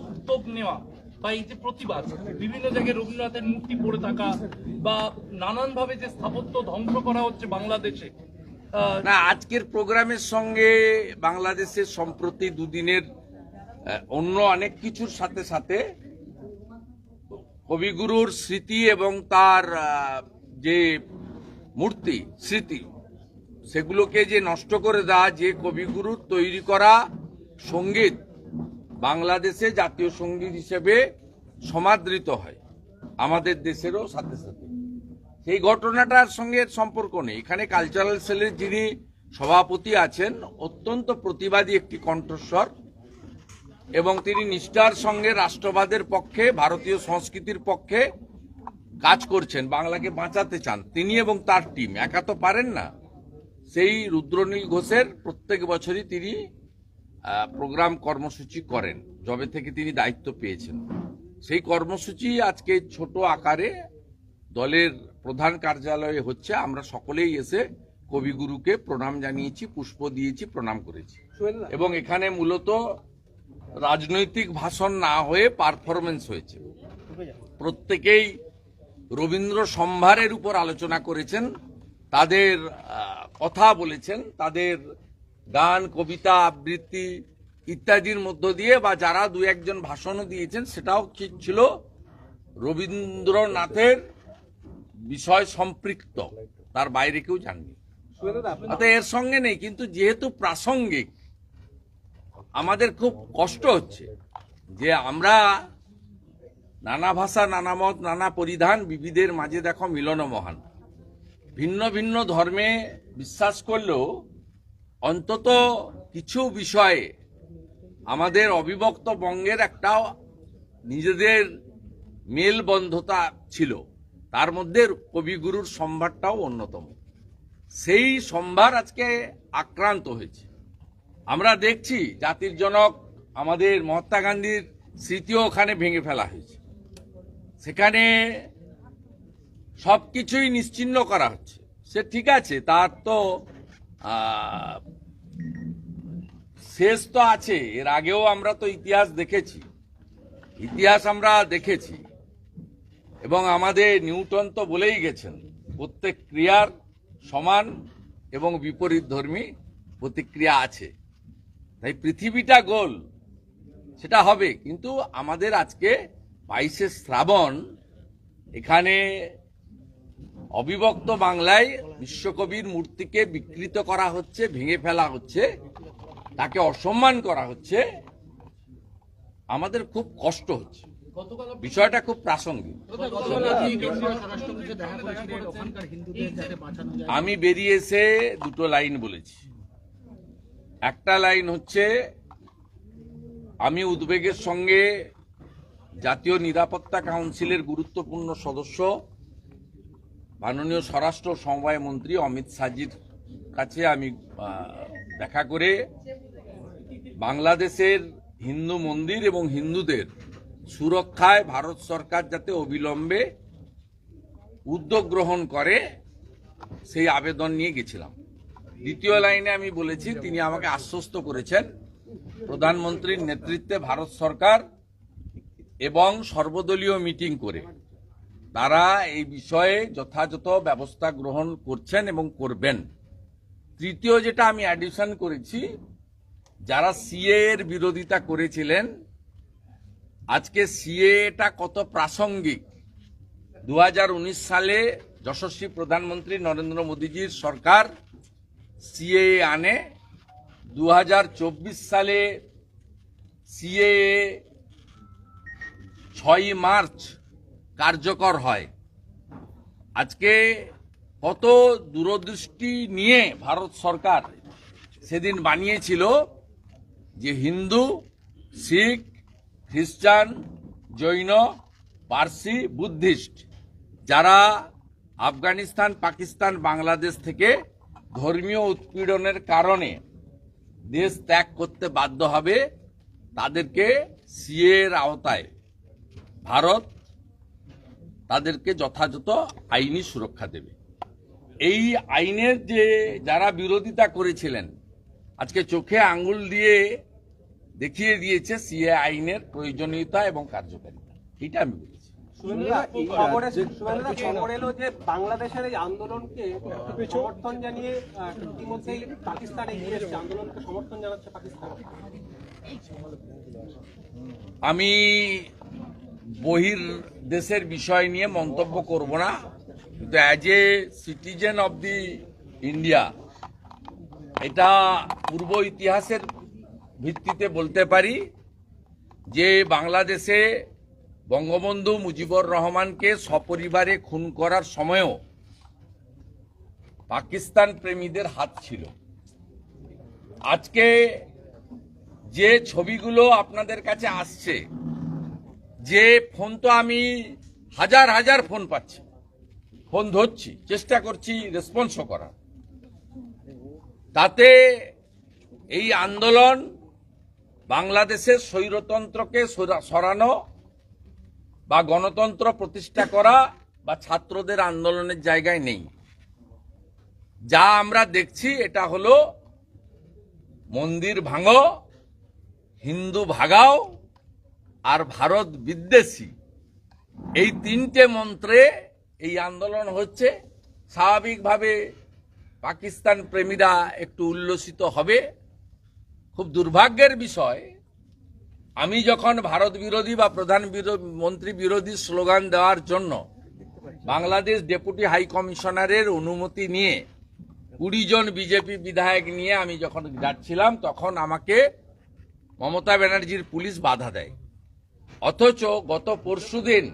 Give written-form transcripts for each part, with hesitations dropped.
উদ্যোগ নেওয়া বা এই যে প্রতিবাদ, বিভিন্ন জায়গায় রবীন্দ্রনাথের মূর্তি পড়ে থাকা বা নানানভাবে যে স্থাপত্য ধ্বংস করা হচ্ছে বাংলাদেশে, না, আজকের প্রোগ্রামের সঙ্গে বাংলাদেশের সম্প্রতি দুদিনের অন্য অনেক কিছুর সাথে সাথে কবিগুরুর স্মৃতি এবং তার যে মূর্তি স্মৃতি সেগুলোকে যে নষ্ট করে দেওয়া, যে কবিগুরুর তৈরি করা সঙ্গীত বাংলাদেশে জাতীয় সঙ্গীত হিসেবে সমাদৃত হয় আমাদের দেশেরও সাথে সাথে, সেই ঘটনাটার সঙ্গে সম্পর্ক নেই। এখানে কালচারাল সেলের যিনি সভাপতি আছেন অত্যন্ত প্রতিবাদী একটি কণ্ঠস্বর এবং তিনি নিষ্ঠার সঙ্গে রাষ্ট্রবাদের পক্ষে, ভারতীয় সংস্কৃতির পক্ষে কাজ করছেন, বাংলাকে বাঁচাতে চান তিনি এবং তার টিম। একা তো পারেন না। সেই রুদ্রনীল ঘোষের প্রত্যেক বছরই তিনি প্রোগ্রাম কর্মসূচি করেন যবে থেকে তিনি দায়িত্ব পেয়েছেন। সেই কর্মসূচি আজকে ছোট আকারে দলের প্রধান কার্যালয়ে হচ্ছে। আমরা সকলেই এসে কবিগুরুকে প্রণাম জানিয়েছি, পুষ্প দিয়েছি, প্রণাম করেছি এবং এখানে মূলত রাজনৈতিক ভাষণ না হয়ে পারফরমেন্স হয়েছে। প্রত্যেকেই রবীন্দ্র সম্ভারের উপর আলোচনা করেছেন, তাদের কথা বলেছেন, তাদের গান, কবিতা, আবৃত্তি ইত্যাদির মধ্য দিয়ে, বা যারা দু একজন ভাষণও দিয়েছেন সেটাও ঠিক ছিল রবীন্দ্রনাথের বিষয় সম্পৃক্ত, তার বাইরে কেউ যাননি। এর সঙ্গে নেই, কিন্তু যেহেতু প্রাসঙ্গিক আমাদের খুব কষ্ট হচ্ছে যে আমরা নানা ভাষা, নানা মত, নানা পরিধান, বিবিধের মাঝে দেখো মিলন মহান। ভিন্ন ভিন্ন ধর্মে বিশ্বাস করলেও অন্তত কিছু বিষয়ে আমাদের অবিভক্ত বঙ্গের একটা নিজেদের মেলবন্ধতা ছিল, তার মধ্যে কবিগুরুর সম্ভারটাও অন্যতম। সেই সম্ভার আজকে আক্রান্ত হয়েছে। আমরা দেখছি জাতির জনক আমাদের মহাত্মা গান্ধীর স্মৃতিও ওখানে ভেঙে ফেলা হয়েছে, সেখানে সবকিছুই নিশ্চিহ্ন করা হচ্ছে। সে ঠিক আছে, তার তো শেষ তো আছে। এর আগেও আমরা তো ইতিহাস দেখেছি এবং আমাদের নিউটন তো বলেই গেছেন প্রত্যেক ক্রিয়ার সমান এবং বিপরীত ধর্মী প্রতিক্রিয়া আছে। তাই পৃথিবীটা গোল, সেটা হবে। কিন্তু আমাদের আজকে 22শে শ্রাবণ এখানে অবিভক্ত বাংলায় বিশ্বকবির মূর্তিকে বিকৃত করা হচ্ছে, ভেঙে ফেলা হচ্ছে, তাকে অসম্মান করা হচ্ছে। আমাদের খুব কষ্ট হচ্ছে, বিষয়টা খুব প্রাসঙ্গিক। আমি বেরিয়ে এসে দুটো লাইন বলেছি। একটা লাইন হচ্ছে, আমি উদ্বেগের সঙ্গে জাতীয় নিরাপত্তা কাউন্সিলের গুরুত্বপূর্ণ সদস্য মাননীয় স্বরাষ্ট্র সমবায় মন্ত্রী অমিত শাহজির কাছে আমি দেখা করে বাংলাদেশের হিন্দু মন্দির এবং হিন্দুদের সুরক্ষায় ভারত সরকার যাতে অবিলম্বে উদ্যোগ গ্রহণ করে সেই আবেদন নিয়ে গেছিলাম। দ্বিতীয় লাইনে আমি বলেছি, তিনি আমাকে আশ্বস্ত করেছেন প্রধানমন্ত্রীর নেতৃত্বে ভারত সরকার এবং সর্বদলীয় মিটিং করে তারা এই বিষয়ে যথাযথ ব্যবস্থা গ্রহণ করছেন এবং করবেন। তৃতীয় যেটা আমি অ্যাডিশন করেছি, যারা সিএ এর বিরোধিতা করেছিলেন, আজকে সিএটা কত প্রাসঙ্গিক। 2019 সালে যশস্বী প্রধানমন্ত্রী নরেন্দ্র মোদীজির সরকার সিএ আনে, 2024 সালে সিএ 6ই মার্চ কার্যকর হয়। আজকে কত দূরদৃষ্টি নিয়ে ভারত সরকার সেদিন বানিয়েছিল যে হিন্দু, শিখ, খ্রিস্টান, জৈন, পার্সি, বুদ্ধিস্ট যারা আফগানিস্তান, পাকিস্তান, বাংলাদেশ থেকে ধর্মীয় উৎপীড়নের কারণে দেশ ত্যাগ করতে বাধ্য হবে, তাদেরকে সিএ এর আওতায় ভারত তাদেরকে যথাযথ আইনি সুরক্ষা দেবে। এই আইনের যে যারা বিরোধিতা করেছিলেন, আজকে চোখে আঙ্গুল দিয়ে দেখিয়ে দিয়েছে সিএ আইনের প্রয়োজনীয়তা এবং কার্যকারিতা। এটা আমি বলেছি। শুভেন্দুদা, এই খবরে খবর এলো যে বাংলাদেশের এই আন্দোলনকে সমর্থন জানিয়ে ইতিমধ্যেই পাকিস্তান এগিয়ে এসেছে, আন্দোলনকে সমর্থন জানাচ্ছে পাকিস্তান। আমি বহির দেশের বিষয় নিয়ে মন্তব্য করব না, কিন্তু as a citizen of the India এটা পূর্ব ইতিহাসের ভিত্তিতে বলতে পারি যে বাংলাদেশে বঙ্গবন্ধু মুজিবুর রহমানকে সপরিবারে খুন করার সময়ও পাকিস্তান প্রেমীদের হাত ছিল। আজকে যে ছবিগুলো আপনাদের কাছে আসছে, যে ফোন তো আমি হাজার হাজার ফোন পাচ্ছি, ফোন ধরছি, চেষ্টা করছি রেসপন্সও করার, তাতে এই আন্দোলন বাংলাদেশের স্বৈরতন্ত্রকে সরানো বা গণতন্ত্র প্রতিষ্ঠা করা বা ছাত্রদের আন্দোলনের জায়গায় নেই। যা আমরা দেখছি এটা হলো মন্দির ভাঙো, হিন্দু ভাগাও আর ভারত বিদ্বেষী, এই তিনটে মন্ত্রে এই আন্দোলন হচ্ছে। স্বাভাবিকভাবে পাকিস্তান প্রেমীরা একটু উল্লসিত হবে। খুব দুর্ভাগ্যের বিষয়, আমি যখন ভারত বিরোধী বা প্রধানমন্ত্রী বিরোধী স্লোগান দেওয়ার জন্য বাংলাদেশ ডেপুটি হাই কমিশনারের অনুমতি নিয়ে 20 জন বিজেপি বিধায়ক নিয়ে আমি যখন যাচ্ছিলাম, তখন আমাকে মমতা ব্যানার্জির পুলিশ বাধা দেয়। অথচ গত পরশুদিন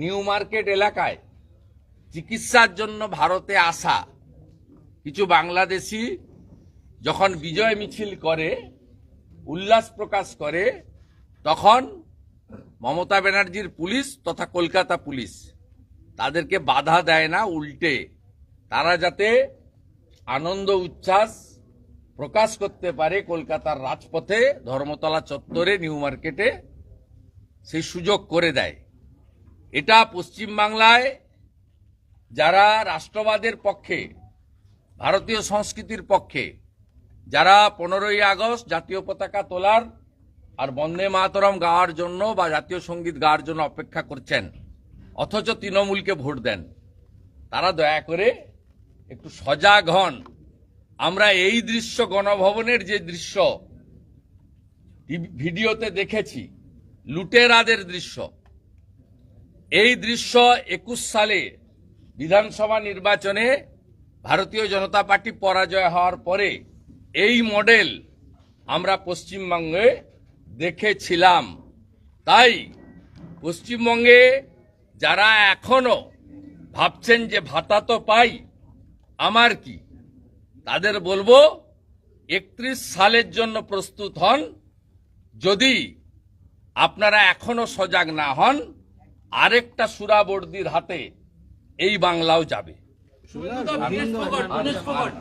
নিউ মার্কেট এলাকায় চিকিৎসার জন্য ভারতে আসা কিছু বাংলাদেশি যখন বিজয় মিছিল করে, উল্লাস প্রকাশ করে, তখন মমতা ব্যানার্জির পুলিশ তথা কলকাতা পুলিশ তাদেরকে বাধা দেয় না, উল্টে তারা যাতে আনন্দ উচ্ছ্বাস প্রকাশ করতে পারে কলকাতার রাজপথে, ধর্মতলা চত্বরে, নিউ মার্কেটে, সেই সুযোগ করে দেয়। এটা পশ্চিমবাংলায় যারা রাষ্ট্রবাদের পক্ষে, ভারতীয় সংস্কৃতির পক্ষে, যারা 15ই আগস্ট জাতীয় পতাকা তোলার আর বন্দে মাতরম গাওয়ার জন্য বা জাতীয় সঙ্গীত গাওয়ার জন্য অপেক্ষা করছেন, অথচ তৃণমূলকে ভোট দেন, তারা দয়া করে একটু সজাগ হন। আমরা এই দৃশ্য, গণভবনের যে দৃশ্য ভিডিওতে দেখেছি, লুটেরাদের দৃশ্য, এই দৃশ্য 21 সালে বিধানসভা নির্বাচনে ভারতীয় জনতা পার্টি পরাজয় হওয়ার পরে এই মডেল আমরা পশ্চিমবঙ্গে দেখেছিলাম। তাই পশ্চিমবঙ্গে যারা এখনো ভাবছেন যে ভাতা তো পাই, আমার কি, তাদের বলবো 31 সালের জন্য প্রস্তুত হন। যদি আপনারা এখনো সজাগ না হন, আরেকটা সুরাবর্দির হাতে এই বাংলাও যাবে। শুভেন্দুদা, বিনেশ ফোগাট,